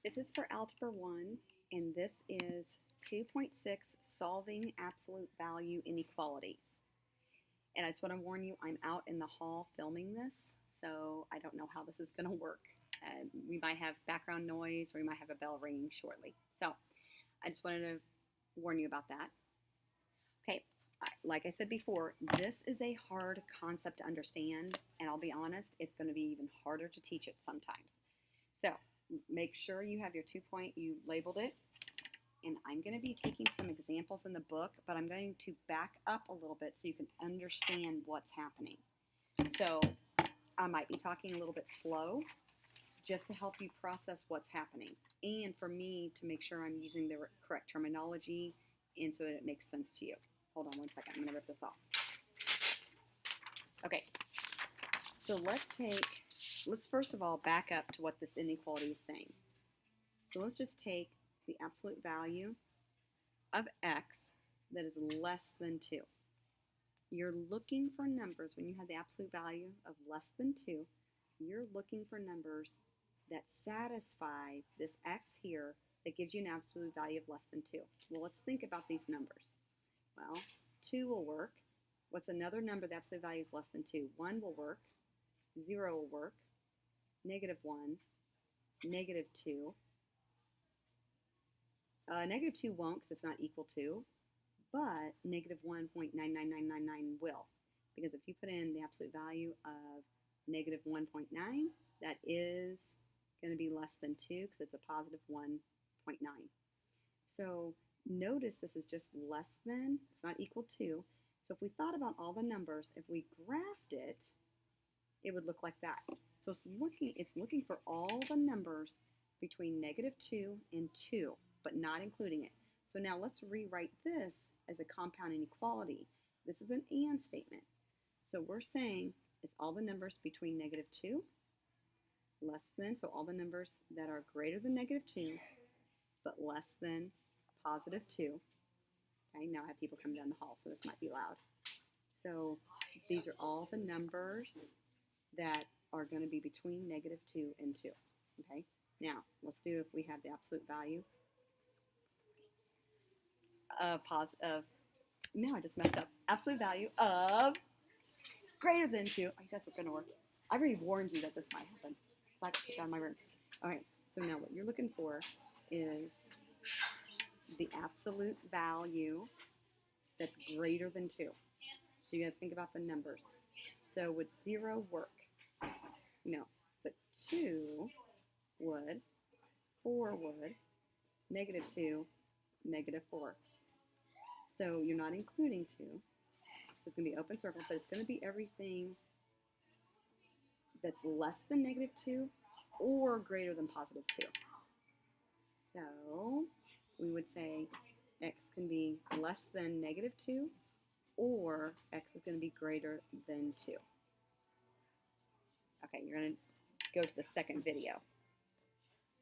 This is for Algebra 1, and this is 2.6, Solving Absolute Value Inequalities. And I just want to warn you, I'm out in the hall filming this, so I don't know how this is going to work. We might have background noise, or we might have a bell ringing shortly. So I just wanted to warn you about that. Okay, like I said before, this is a hard concept to understand, and I'll be honest, it's going to be even harder to teach it sometimes. So make sure you have your 2 point, you labeled it, and I'm going to be taking some examples in the book, but I'm going to back up a little bit so you can understand what's happening. So I might be talking a little bit slow just to help you process what's happening, and for me to make sure I'm using the correct terminology and so that it makes sense to you. Hold on one second, I'm going to rip this off. Okay, so let's first of all back up to what this inequality is saying. So let's just take the absolute value of x that is less than 2. You're looking for numbers when you have the absolute value of less than 2. You're looking for numbers that satisfy this x here that gives you an absolute value of less than 2. Well, let's think about these numbers. Well, 2 will work. What's another number the absolute value is less than 2? 1 will work. 0 will work. -1, -2. -2 won't because it's not equal to, but -1.99999 will. Because if you put in the absolute value of -1.9, that is going to be less than 2 because it's a positive 1.9. So notice this is just less than, it's not equal to. So if we thought about all the numbers, if we graphed it, it would look like that. So it's looking for all the numbers between -2 and 2, but not including it. So now let's rewrite this as a compound inequality. This is an and statement. So we're saying it's all the numbers between -2, less than, so all the numbers that are greater than -2, but less than +2. Okay, now I have people come down the hall, so this might be loud. So these are all the numbers that are going to be between -2 and 2. Okay, now let's do if we have the absolute value of now I just messed up. Absolute value of greater than 2. I guess it's going to work. I already warned you that this might happen. So I have to put down my room. All right, so now what you're looking for is the absolute value that's greater than 2. So you got to think about the numbers. So would 0 work? No, but 2 would, 4 would, -2, -4. So you're not including 2. So it's going to be open circle, but it's going to be everything that's less than -2 or greater than +2. So we would say x can be less than -2 or x is going to be greater than 2. Okay, you're going to go to the second video.